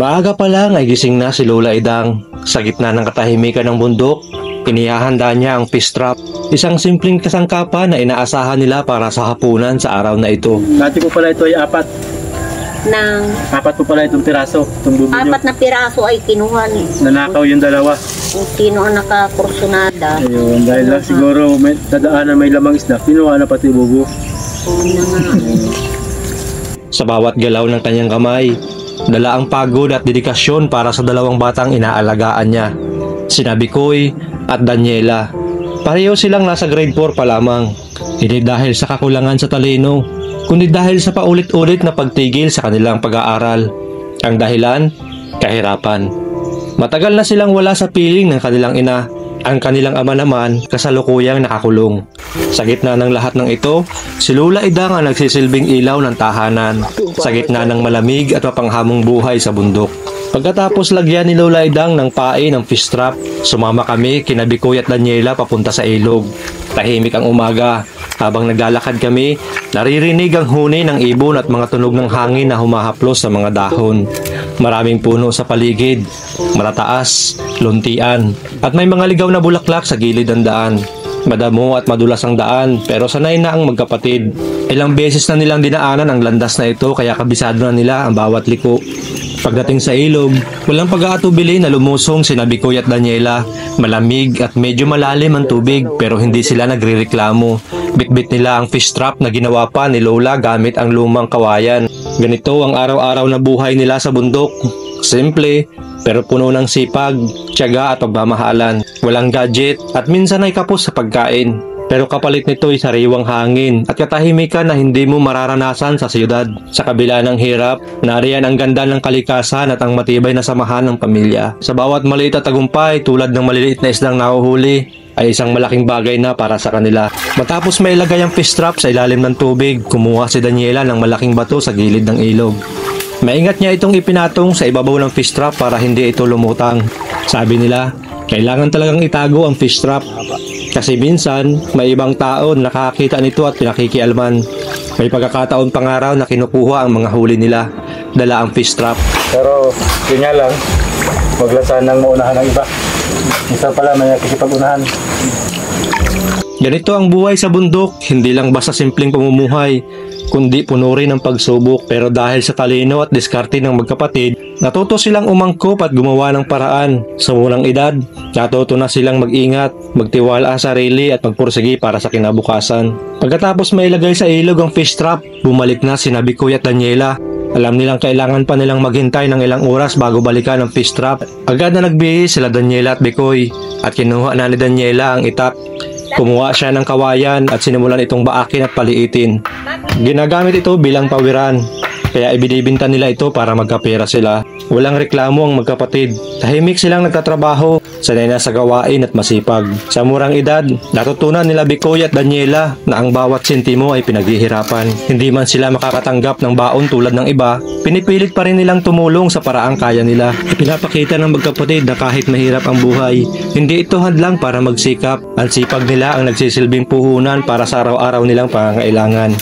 Maaga pa lang ay gising na si Lola Idang. Sa gitna ng katahimikan ng bundok, inihahanda niya ang fish trap. Isang simpleng kasangkapan na inaasahan nila para sa hapunan sa araw na ito. Dati po pala ito ay apat. Apat po pala itong piraso. Apat na piraso ay kinuha ni. Nanakaw yung dalawa. Kung sino ang nakakursunada. Ayun, dahil lang siguro may dadaanan may lamang isda, kinuha na pati bubo. Sa bawat galaw ng kanyang kamay, dala ang pagod at dedikasyon para sa dalawang batang inaalagaan niya, sina Bikoy at Daniela. Pareho silang nasa grade 4 pa lamang. Hindi dahil sa kakulangan sa talino, kundi dahil sa paulit-ulit na pagtigil sa kanilang pag-aaral. Ang dahilan, kahirapan. Matagal na silang wala sa piling ng kanilang ina. Ang kanilang ama naman kasalukuyang nakakulong. Sa gitna ng lahat ng ito, si Lola Idang ang nagsisilbing ilaw ng tahanan sa gitna ng malamig at mapanghamong buhay sa bundok. Pagkatapos lagyan ni Lola Idang ng pain ng fish trap, sumama kami kina Bikoy at Daniela papunta sa ilog. Tahimik ang umaga. Habang naglalakad kami, naririnig ang huni ng ibon at mga tunog ng hangin na humahaplos sa mga dahon. Maraming puno sa paligid, matataas, luntian, at may mga ligaw na bulaklak sa gilid ng daan. Madamo at madulas ang daan, pero sanay na ang magkapatid. Ilang beses na nilang dinaanan ang landas na ito, kaya kabisado na nila ang bawat liko. Pagdating sa ilog, walang pag-aatubili na lumusong sina Bikoy at Daniela. Malamig at medyo malalim ang tubig, pero hindi sila nagrereklamo. Bitbit nila ang fish trap na ginawa pa ni Lola gamit ang lumang kawayan. Ganito ang araw-araw na buhay nila sa bundok. Simple, pero puno ng sipag, tiyaga at pagmamahalan. Walang gadget at minsan ay kapos sa pagkain. Pero kapalit nito ay sariwang hangin at katahimikan na hindi mo mararanasan sa siyudad. Sa kabila ng hirap, nariyan ang ganda ng kalikasan at ang matibay na samahan ng pamilya. Sa bawat maliit at tagumpay, tulad ng maliliit na isdang nahuhuli, ay isang malaking bagay na para sa kanila. Matapos may ilagay ang fish trap sa ilalim ng tubig, kumuha si Daniela ng malaking bato sa gilid ng ilog. Maingat niya itong ipinatong sa ibabaw ng fish trap para hindi ito lumutang. Sabi nila, kailangan talagang itago ang fish trap. Kasi minsan, may ibang tao nakakita nito at pinakikialman. May pagkakataon pangaraw na kinukuha ang mga huli nila. Dala ang fish trap. Pero yun nga lang, maglasan ng maunahan ng iba. Isa pala may nakikipag-unahan. Ganito ang buhay sa bundok, hindi lang basta simpleng pamumuhay, kundi puno rin ng pagsubok. Pero dahil sa talino at diskarte ng magkapatid, natuto silang umangkop at gumawa ng paraan. Sa unang edad, natuto na silang mag-ingat, magtiwala sa sarili at magpursigi para sa kinabukasan. Pagkatapos mailagay sa ilog ang fish trap, bumalik na sina Bikoy at Daniela. Alam nilang kailangan pa nilang maghintay ng ilang oras bago balikan ang fish trap. Agad na nagbihis sila Daniela at Bikoy at kinuha na ni Daniela ang itak. Kumuha siya ng kawayan at sinimulan itong baakin at paliitin. Ginagamit ito bilang pawiran, kaya ibinibinta nila ito para magkapera sila. Walang reklamo ang magkapatid. Tahimik silang nagtatrabaho, sanay na sa gawain at masipag. Sa murang edad, natutunan nila Bikoy at Daniela na ang bawat sentimo ay pinaghihirapan. Hindi man sila makakatanggap ng baon tulad ng iba, pinipilit pa rin nilang tumulong sa paraang kaya nila. Pinapakita ng magkapatid na kahit mahirap ang buhay, hindi ito hadlang para magsikap. Ang sipag nila ang nagsisilbing puhunan para sa araw-araw nilang pangangailangan.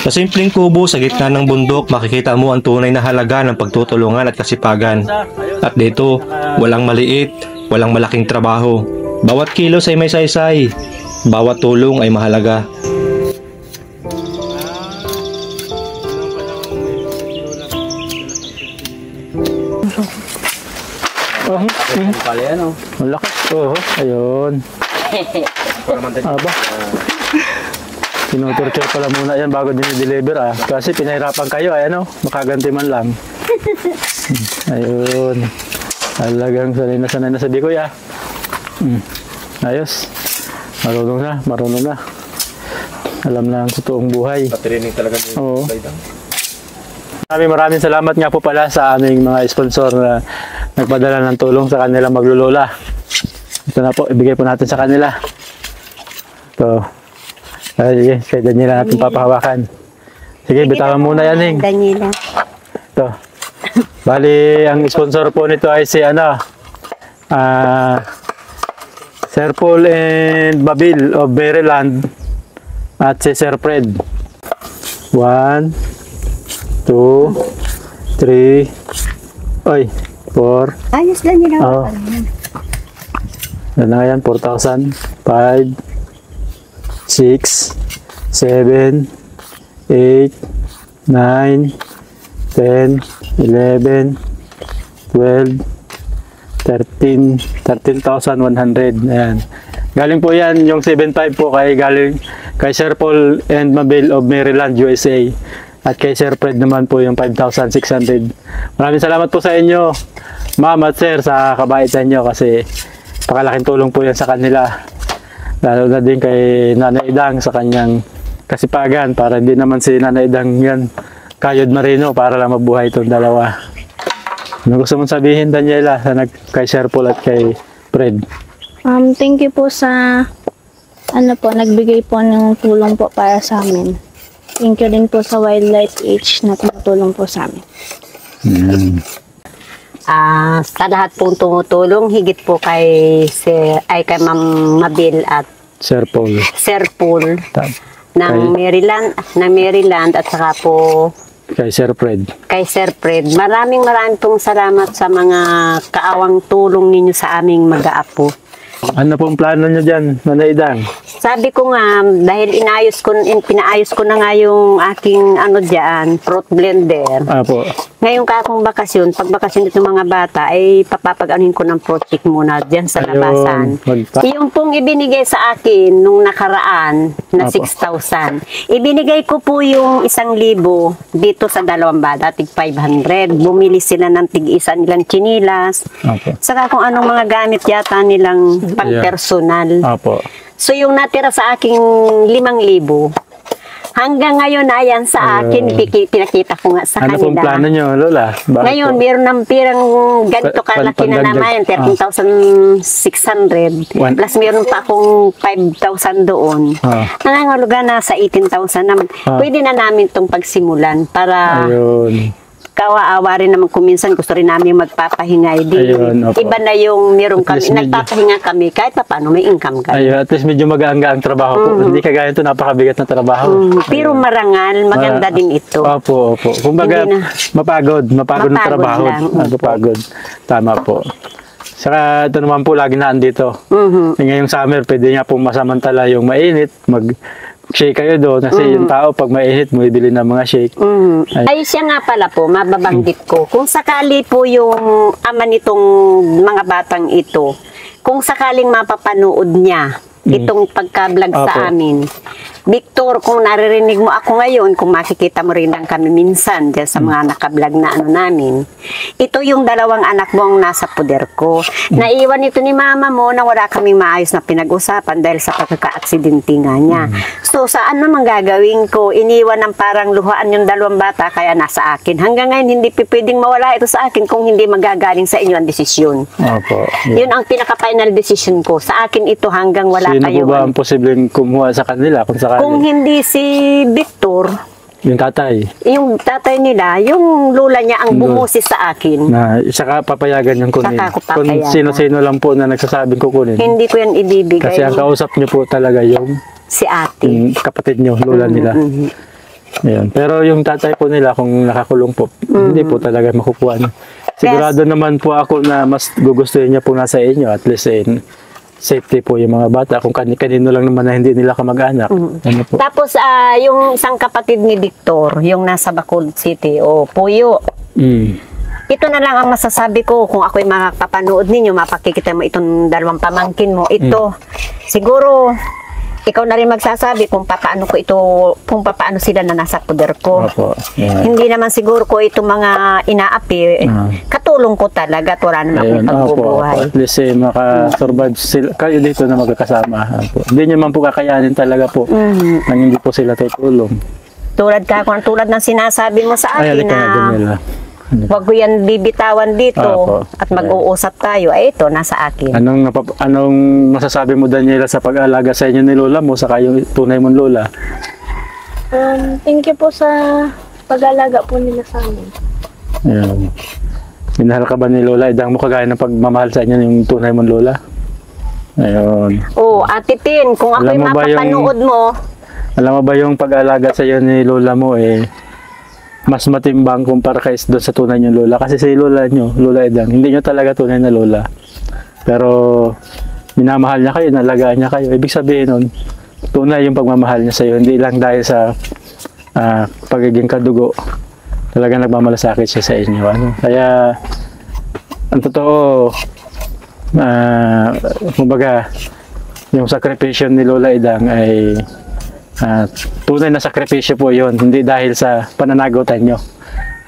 Sa simpleng kubo sa gitna ng bundok, makikita mo ang tunay na halaga ng pagtutulungan at kasipagan. At dito, walang maliit, walang malaking trabaho. Bawat kilos ay may saysay, bawat tulong ay mahalaga. Malakas to, ayun. Aba. Tinuturture pala muna yan bago dinideliver kasi pinahirapan kayo makaganti man lang. Ayun. Talagang sanay na sa Bikoy Ayos. Marunong na. Alam na ang totoong buhay. Patrinig talaga ni Lola Idang. Maraming salamat nga po pala sa aming mga sponsor na nagpadala ng tulong sa kanilang maglolola. Ito na po, ibigay po natin sa kanila. Ito. Sige, kay Daniela natin papahawakan. Sige, bitawan muna yan, Ning. Daniela. Ito. Bali, ang sponsor po nito ay si Sir Paul and Babil of Maryland at si Sir Fred. 1, 2, 3, Oy, 4. Ayos lang nila. Oo. Yan na yan, 4,000. 5, 6, 7, 8, 9, 10, 11, 12, 13, 13,100. Ayan. Galing po yan, yung 7.5 po galing kay Sir Paul and Mabel of Maryland, USA. At kay Sir Fred naman po yung 5,600. Maraming salamat po sa inyo, ma'am at sir, sa kabaitan nyo kasi pakalaking tulong po yan sa kanila. Lalo na din kay Nanay Idang sa kanyang kasipagan para hindi naman si Nanay Idang yan kayod marino para lang mabuhay itong dalawa. Ano gusto mong sabihin, Daniela, kay Sir Paul at kay Fred? Thank you po sa nagbigay po ng tulong po para sa amin. Thank you din po sa Wildlife Age na tumutulong po sa amin. Sa lahat pong tumutulong, higit po kay Ma'am Mabel at Sir Paul. Sir Paul ng Kay- Maryland at saka po Kay Sir Fred. kay Sir Fred. Maraming pong salamat sa mga kaawang tulong ninyo sa aming mag-aapo. Ano pong plano nyo dyan, Nanay Idang? Sabi ko nga, dahil pinaayos ko na nga yung aking fruit blender. Apo. Ngayon kakong bakasyon, pag bakasyon itong mga bata, ay papapag-anuhin ko ng project muna dyan sa labasan. Yung pong ibinigay sa akin nung nakaraan na Apo. 6,000, ibinigay ko po yung 1,000 dito sa dalawang bata, tig 500. Bumili sila ng tig-isa nilang chinilas. Apo. Saka kung anong mga gamit yata nilang pang-personal. Apo. So yung natira sa aking 5,000, hanggang ngayon ayan sa akin, pinakita ko nga sa Ano pong kanila. plano nyo, Lola? Bakit Ngayon, po? meron ng pirang ganito kalaki na naman, 13,600. Plus meron pa akong 5,000 doon. Nangangahulugan na sa 18,000 naman. Pwede na namin itong pagsimulan para Ayun. kawa-awa rin naman kung minsan gusto rin namin magpapahingay din. Ayun, opo. Iba na yung meron At kami, least medyo- nagpapahinga kami kahit pa paano may income kami. Ayun, at least medyo magaang-gaang trabaho po. Hindi kagaya ito, napakabigat na trabaho. Pero marangal, maganda din ito. Opo, opo. Kumbaga, Hindi na. mapagod na Mapagod trabaho. lang, opo. Mapagod. Tama po. Saka ito naman po lagi na andito. Ngayong summer, pwede nga po masamantala yung mainit, mag-shake kayo doon. Kasi yung tao, pag mainit, bumibili ng mga shake. Ay siya nga pala po, mababanggit ko. Kung sakali po yung ama nitong mga batang ito, kung sakaling mapapanood niya itong pagka-vlog Opo. sa amin, Victor, kung naririnig mo ako ngayon, kung makikita mo rin lang kami minsan dyan sa mga nakablog na namin, ito yung dalawang anak mo ang nasa poder ko. Naiwan ito ni mama mo na wala kaming maayos na pinag-usapan dahil sa pagkaka-aksidente nga niya. So, saan naman gagawin ko? Iniwan ng parang luhaan yung dalawang bata kaya nasa akin. Hanggang ngayon, hindi pwedeng mawala ito sa akin kung hindi magagaling sa inyo ang desisyon. Opo. Yun ang pinaka-final decision ko. Sa akin ito hanggang wala Sino kayo. po ba ang posibleng kumuha sa kanila kung sakali? Kung hindi si Victor, Yung tatay. yung tatay nila, yung lola niya ang bumusi sa akin. Na saka papayagan yung kunin. Saka ko Kung papayagan. sino-sino lang po na nagsasabing kukunin. Hindi ko yan ibibigay. Kasi ang kausap niyo po talaga yung Si ate. kapatid niyo, lola nila. Ayan. Pero yung tatay po nila, kung nakakulong po, hindi po talaga makukuha niyo. Sigurado naman po ako na mas gugustuhin niya po nasa inyo. At least safety po yung mga bata. Kung kanino lang naman na hindi nila kamag-anak. Ano po? Tapos, yung isang kapatid ni Victor, yung nasa Bacolod City, Puyo. Ito na lang ang masasabi ko kung ako'y makapapanood ninyo, mapakikita mo itong dalawang pamangkin mo. Ito, siguro, ikaw na rin magsasabi kung paano ko ito, kung paano sila na nasa poder ko. Opo. Yeah. Hindi naman siguro ko itong mga inaapi, katulong ko talaga at wala naman akong Ayun, opo. pagbubuhay. At least makasurvive sila, kayo dito na magkakasama. Opo. Hindi nyo man po kakayanin talaga po nang hindi po sila tutulong. Tulad ng sinasabi mo sa Ay, akin halika na, na Daniela. huwag ko yan bibitawan dito Opo. at mag-uusap tayo. Ay, ito, nasa akin. Anong masasabi mo, Daniela, sa pag-aalaga sa inyo ni lola mo, saka yung tunay mong lola? Thank you po sa pag-alaga po nila sa amin. Ayan. Minahal ka ba ni lola? Idang mo kagaya ng pagmamahal sa inyo yung tunay mong lola? Ayun. Ate Tin, kung ako'y Alam mo ba mapapanood mo, Alam mo ba yung pag-aalaga sa iyo ni lola mo mas matimbang kumpara kay doon sa tunay niyong lola. Kasi si lola nyo, Lola Edang, hindi nyo talaga tunay na lola. Pero minamahal niya kayo, nalagaan niya kayo. Ibig sabihin nun, tunay yung pagmamahal niya sa iyo, hindi lang dahil sa pagiging kadugo. Talagang nagmamalasakit siya sa inyo. Ano? Kaya ang totoo, kumbaga, yung sakripisyo ni Lola Edang ay tunay na sakripisyo po yun. Hindi dahil sa pananagutan nyo,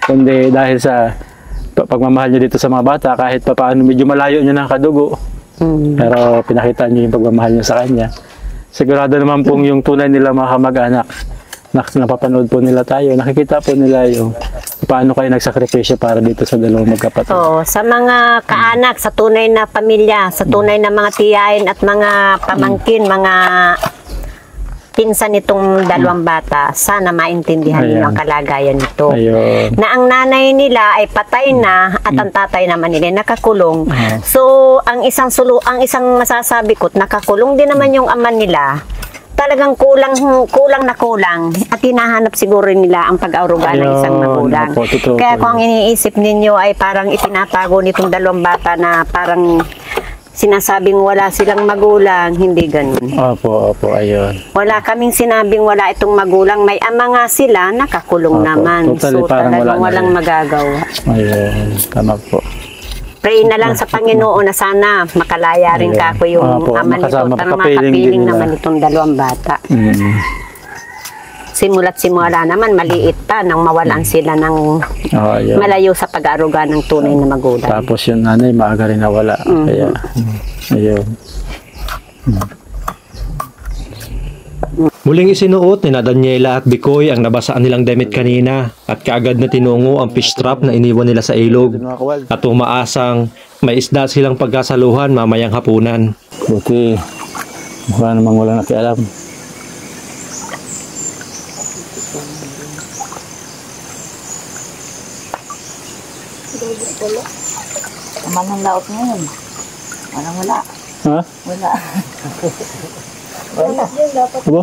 kundi dahil sa pagmamahal nyo dito sa mga bata. Kahit pa paano medyo malayo nyo ng kadugo, pero pinakita nyo yung pagmamahal nyo sa kanya. Sigurado naman pong yung tunay nila mga kamag-anak, napapanood po nila tayo, nakikita po nila yung paano kayo nagsakripisyo para dito sa dalawang magkapatid. Oo, sa mga kaanak, sa tunay na pamilya, sa tunay na mga tiyahin at mga pamangkin, mga pinsan nitong dalawang bata, sana maintindihan nila ang kalagayan nito. Ayun. Na ang nanay nila ay patay na at ang tatay naman nila nakakulong. So, ang isang masasabi ko, nakakulong din naman yung ama nila. Talagang kulang na kulang at hinahanap siguro nila ang pag-aruga ng isang magulang. Kaya kung ang iniisip ninyo ay parang itinatago nitong dalawang bata na parang sinasabing wala silang magulang, hindi ganun. Opo, ayun. Wala kaming sinabing wala itong magulang. May ama nga sila, nakakulong naman. Totally, so parang talagang walang magagawa. Ayun, tama po. Pray na lang sa Panginoon na sana makalaya rin ka ko yung ama nito. Makapiling naman itong dalawang bata. Simula't simula naman, maliit pa nang mawalan sila ng malayo sa pag-aaruga ng tunay na magulang. Tapos yung nanay, maaga rin nawala. Kaya, ayun. Muling isinuot ni na Daniela at Bikoy ang nabasaan nilang damit kanina at kaagad na tinungo ang fish trap na iniwan nila sa ilog at umaasang may isda silang pagkasaluhan mamayang hapunan. Buti, mukha namang wala nakialam. Aman ang laot ngayon. Walang wala. Ha? Wala. Aba?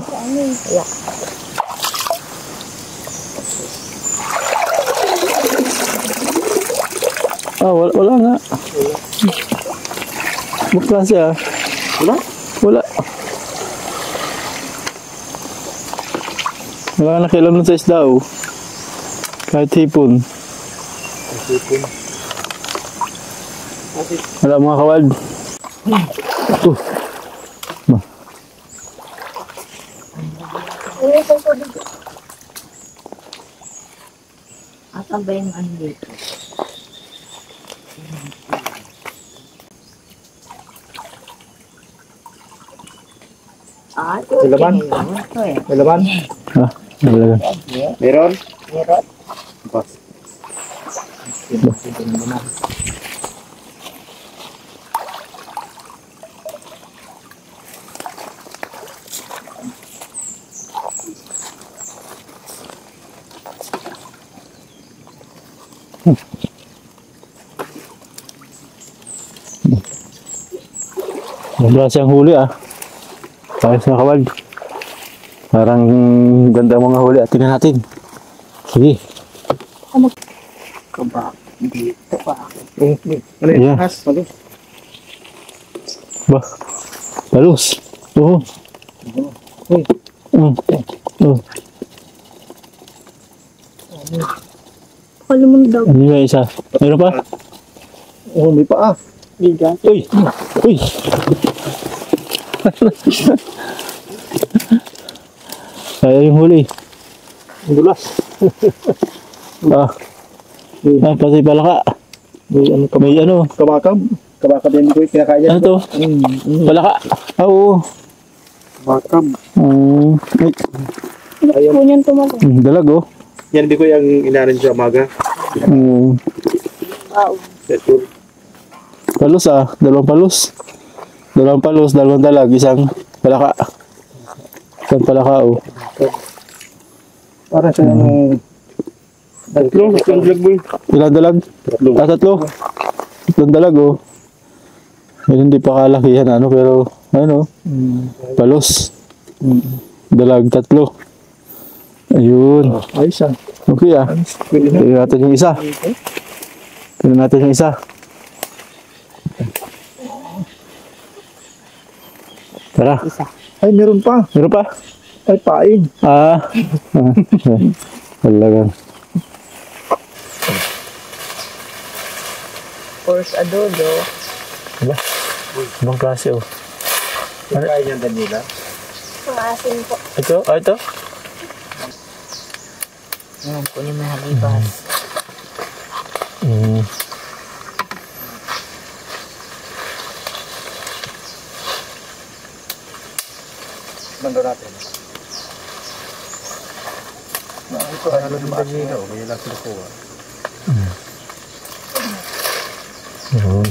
Wala nga. Bukla siya. Wala? Wala. Wala nga nakialam nun sa isda, oh. Kahit hipon. Wala mga kawad. Ito. Asan ba yung ano dito? May laman? May laman? Ha? Nalaga. Meron? Meron. Pas. Wala siyang huli, ah. Ayos na kawad. Parang ganda mga huli. At tingnan natin. Sige. Kaba. Dito pa. Ano yun? Ayan. Has? Palos. Ba? Palos. Oo. Uy. Kalo mo daw. Ano yung isa? Mayroon pa? Oh, may pa ah. Liga. Uy! Uy! Kaya yung huli. Ang dulas. Pati palaka. May ano. Kabakab. Kabakab yan ko yung kinakain Ano to? Palaka. Oo. Kabakab. Ayun. Kunyan tumago. Dalag, oh. Yan di ko yung inarin sa umaga. Settle. Palos, ah. Dalawang palos. Dalawang palos, dalawang dalag. Isang palaka. Isang palaka, oh. Para sa tatlo. Tatlong vlog mo yun. Ilang dalag? Tatlo. Tatlong dalag, oh. Hindi pa kalakihan, ano, pero, ano, palos. Dalag, tatlo. Ayun. Ayos ah. Okay ah. Pwede na. Tingnan natin yung isa. Tingnan natin yung isa. Tara. Ay, meron pa. Meron pa? Ay, pain. Talagang. Course adobo. Diba? Ibang klase oh. Kaya niyan, Daniela. Ang asin po. Ito? Ah, ito? Ngayon, kunin mo yung halibas. Mm. Mando natin. Ito, ano yung Daniela? May lang sila po. Yun.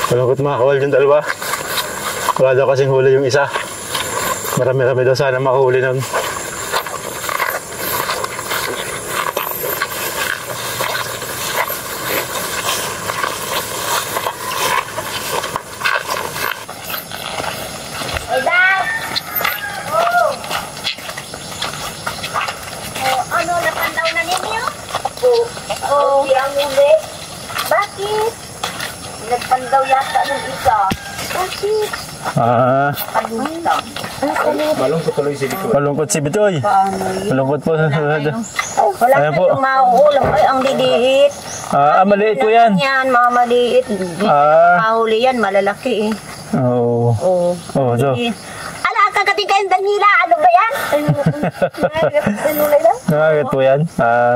Malungkot mga kawal yung dalawa. Wala daw kasing huli yung isa. Marami-rami daw sana makahuli nun. Ano, napandaw na ninyo? Oo. Ang hindi. Bakit? Nagpandaw yata ng isa. Bakit? Ah, Kalutang. Malungkot tuloy si Bikoy. malungkot si Bitoy. Malungkot po. Wala Ayan po. kayong mauulam. Ay, ang lidiit. Maliit po yan. Yan, mga maliit. Mahuli yan, malalaki eh. Oo. Oo. Oh, so. Ala, kagating kayong Daniela. Ano ba yan? Ano na yan? Nakakit po yan.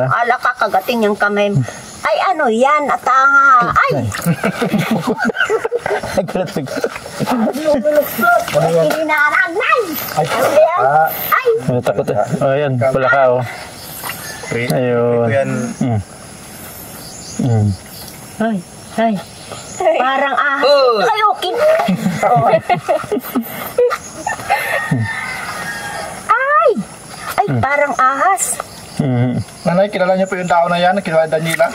Ala ka, kagating yung kamay. Ay, ano yan? At ay! Nagkalatig. Hinaragnan! Ano yan? Ay! Takot eh. Oh, yan. Pula ka oh. Ayun. Yan. Ay! Ay! Parang kayokin! Ay! Ay, parang ahas! Nanay, kilala niyo po yung tao na yan, kinuha Daniela.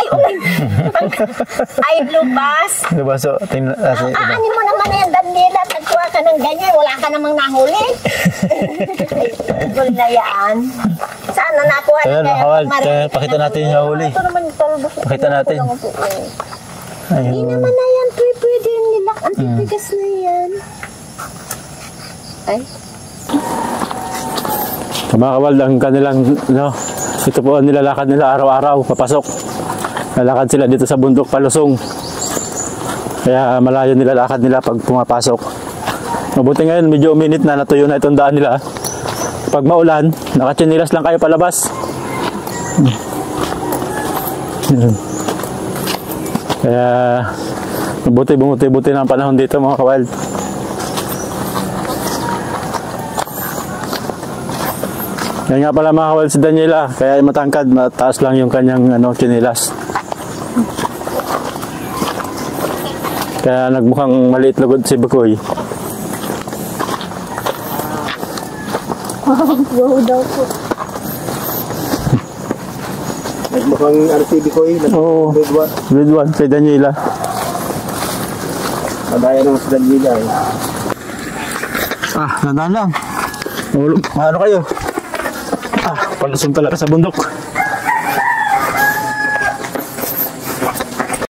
Ay, lupas! Diba so, tingnan natin. Aanin mo naman na yan, Daniela. Nagkuha ka ng ganyan. Wala ka namang nahuli. Gul na yan. Sana nakuha Ayan, kaya Kawal. marinig Pakita na natin yung nahuli. Ito naman yung talbos. Pakita natin. Hindi Ayun. naman na yan. Pwede yung nilak. Ang titigas na yan. Ay. Mga Kawal, ang kanilang, no, ito po ang nilalakad nila araw-araw, papasok. Lalakad sila dito sa bundok palusong. Kaya malayo nilalakad nila pag pumapasok. Mabuti ngayon, medyo uminit na, natuyo na itong daan nila. Pag maulan, nakatsinilas lang kayo palabas. Kaya, bumuti na ang panahon dito mga Kawal. Yan nga pala mga Kawal si Daniela, kaya matangkad, mataas lang yung kanyang chinilas. Kaya nagmukhang maliit lugod si Bikoy. Wow daw po. Mukhang RC Bikoy. Oo, grade 1 kay Daniela. Madaya naman si Daniela eh. Nandaan lang. Ano kayo? Palusong talaga sa bundok.